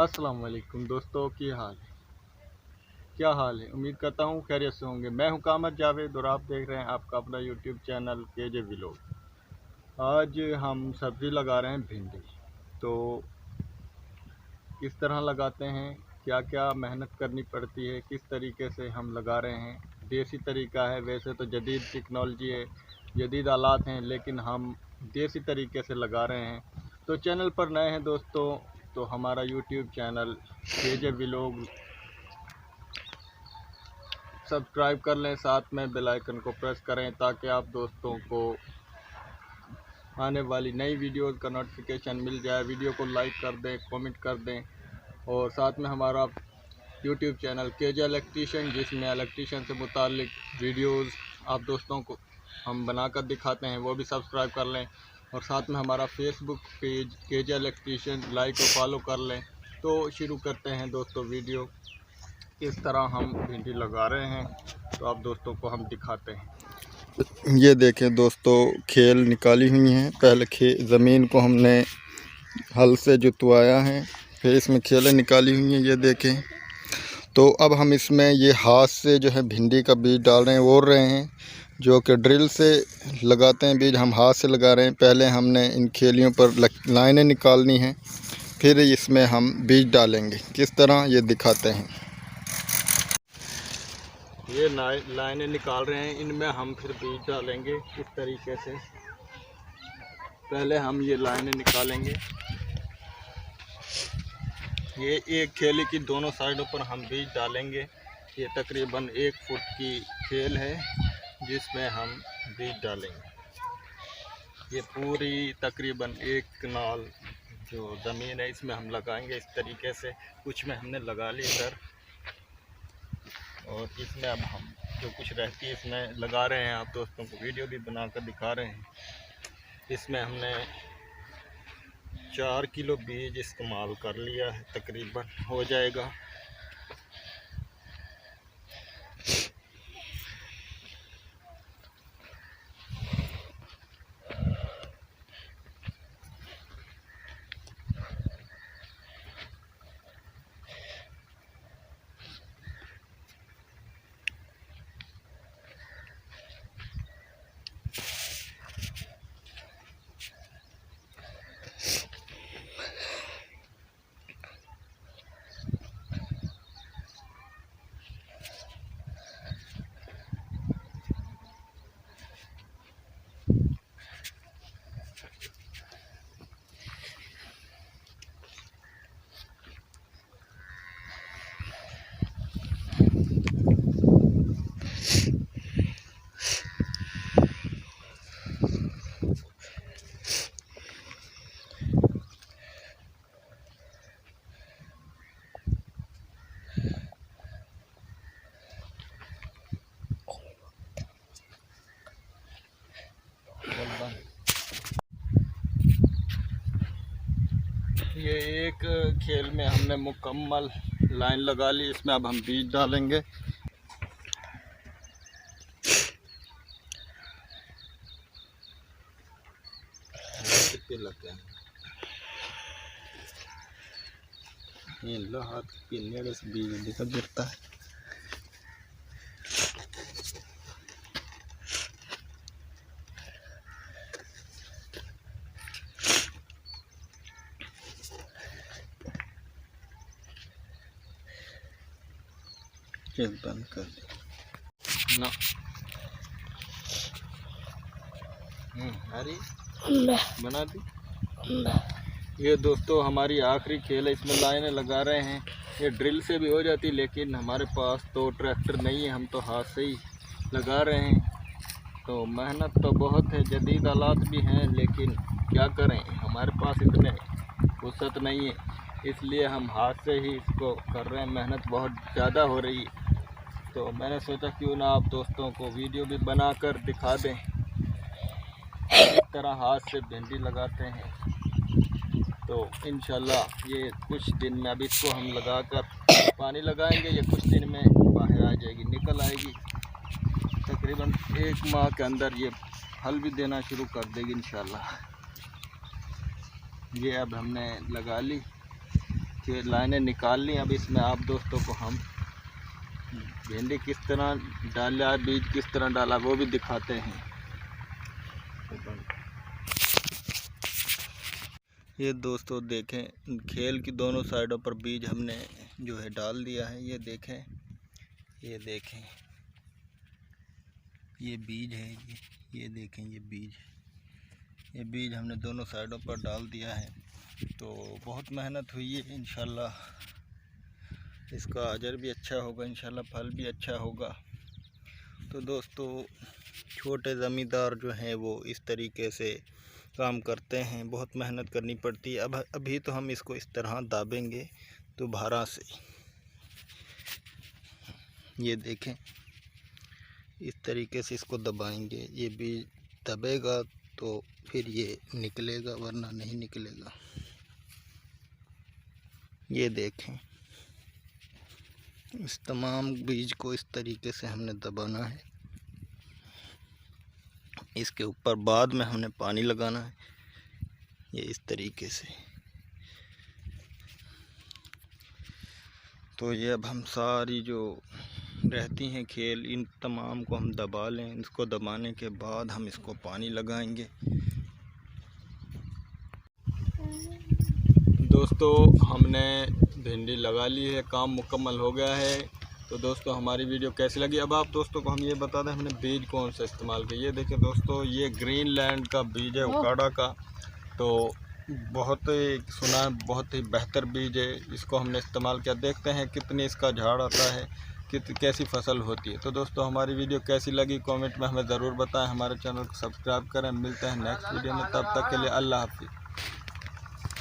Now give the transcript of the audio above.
अस्सलाम वालेकुम दोस्तों, क्या हाल है। उम्मीद करता हूँ खैरियत से होंगे। मैं हूँ कामर जावेद और आप देख रहे हैं आपका अपना यूट्यूब चैनल केजे व्लॉग। आज हम सब्ज़ी लगा रहे हैं भिंडी। तो किस तरह लगाते हैं, क्या क्या मेहनत करनी पड़ती है, किस तरीके से हम लगा रहे हैं। देसी तरीका है, वैसे तो जदीद टेक्नोलॉजी है, जदीद आलात हैं, लेकिन हम देसी तरीके से लगा रहे हैं। तो चैनल पर नए हैं दोस्तों तो हमारा YouTube channel KJ vlog subscribe कर लें, साथ में बेल आइकन को प्रेस करें ताकि आप दोस्तों को आने वाली नई वीडियोस का नोटिफिकेशन मिल जाए। वीडियो को लाइक कर दें, कमेंट कर दें और साथ में हमारा यूट्यूब चैनल केजे इलेक्ट्रीशियन, जिसमें इलेक्ट्रीशियन से मुतालिक वीडियोस आप दोस्तों को हम बनाकर दिखाते हैं, वो भी सब्सक्राइब कर लें। और साथ में हमारा Facebook page KJ electrician like और फॉलो कर लें। तो शुरू करते हैं दोस्तों वीडियो। किस तरह हम भिंडी लगा रहे हैं तो आप दोस्तों को हम दिखाते हैं। ये देखें दोस्तों, खेल निकाली हुई हैं। पहले ज़मीन को हमने हल से जुतवाया है, फिर इसमें खेलें निकाली हुई हैं, ये देखें। तो अब हम इसमें ये हाथ से जो है भिंडी का बीज डाल रहे हैं, ओर रहे हैं। जो कि ड्रिल से लगाते हैं बीज, हम हाथ से लगा रहे हैं। पहले हमने इन खेलियों पर लाइनें निकालनी हैं, फिर इसमें हम बीज डालेंगे। किस तरह ये दिखाते हैं। ये लाइनें निकाल रहे हैं, इनमें हम फिर बीज डालेंगे। इस तरीके से पहले हम ये लाइनें निकालेंगे। ये एक खेली की दोनों साइडों पर हम बीज डालेंगे। ये तकरीबन 1 फुट की खेल है जिसमें हम बीज डालेंगे। ये पूरी तकरीबन 1 कनाल जो ज़मीन है इसमें हम लगाएंगे। इस तरीके से कुछ में हमने लगा ली इधर, और इसमें अब हम जो कुछ रहती है इसमें लगा रहे हैं। आप दोस्तों को वीडियो भी बनाकर दिखा रहे हैं। इसमें हमने 4 किलो बीज इस्तेमाल कर लिया है, तकरीबन हो जाएगा। ये एक खेल में हमने मुकम्मल लाइन लगा ली। इसमें अब हम बीज डालेंगे। कितने लगते हैं ये लो, हाथ के नेड़े से बीज दिखा गिरता है। बंद कर दे ना। अरे बना दी। ये दोस्तों हमारी आखिरी खेल है, इसमें लाइनें लगा रहे हैं। ये ड्रिल से भी हो जाती, लेकिन हमारे पास तो ट्रैक्टर नहीं है, हम तो हाथ से ही लगा रहे हैं। तो मेहनत तो बहुत है, जदीद आलात भी हैं, लेकिन क्या करें, हमारे पास इतने फुर्सत नहीं है, इसलिए हम हाथ से ही इसको कर रहे हैं। मेहनत बहुत ज़्यादा हो रही है, तो मैंने सोचा क्यों ना आप दोस्तों को वीडियो भी बनाकर दिखा दें इस तरह हाथ से भिंडी लगाते हैं। तो इंशाल्लाह ये कुछ दिन में, अब इसको हम लगाकर पानी लगाएंगे, ये कुछ दिन में बाहर आ जाएगी, निकल आएगी। तकरीबन 1 माह के अंदर ये फल भी देना शुरू कर देगी इंशाल्लाह। ये अब हमने लगा ली। ये लाइनें निकाल ली। अब इसमें आप दोस्तों को हम भिंडी किस तरह डाला, बीज किस तरह डाला वो भी दिखाते हैं। ये दोस्तों देखें, खेल की दोनों साइडों पर बीज हमने जो है डाल दिया है। ये देखें, ये देखें, ये बीज है। ये देखें, ये बीज हमने दोनों साइडों पर डाल दिया है। तो बहुत मेहनत हुई है, इंशाल्लाह इसका अजर भी अच्छा होगा, इंशाल्लाह फल भी अच्छा होगा। तो दोस्तों छोटे ज़मींदार जो हैं वो इस तरीके से काम करते हैं, बहुत मेहनत करनी पड़ती है। अब अभी तो हम इसको इस तरह दाबेंगे दोबारा से। ये देखें, इस तरीके से इसको दबाएंगे, ये बीज दबेगा तो फिर ये निकलेगा, वरना नहीं निकलेगा। ये देखें, इस तमाम बीज को इस तरीके से हमने दबाना है। इसके ऊपर बाद में हमने पानी लगाना है, ये इस तरीके से। तो ये अब हम सारी जो रहती हैं खेल, इन तमाम को हम दबा लें। इसको दबाने के बाद हम इसको पानी लगाएंगे। दोस्तों हमने भिंडी लगा ली है, काम मुकम्मल हो गया है। तो दोस्तों हमारी वीडियो कैसी लगी, अब आप दोस्तों को हम ये बता दें हमने बीज कौन सा इस्तेमाल किया। ये देखें दोस्तों, ये ग्रीनलैंड का बीज है, उकाड़ा का। तो बहुत ही सुना है, बहुत ही बेहतर बीज है, इसको हमने इस्तेमाल किया। देखते हैं कितनी इसका झाड़ आता है, कैसी फसल होती है। तो दोस्तों हमारी वीडियो कैसी लगी कमेंट में हमें ज़रूर बताएं। हमारे चैनल को सब्सक्राइब करें। मिलते हैं नेक्स्ट वीडियो में, तब तक के लिए अल्लाह हाफिज़।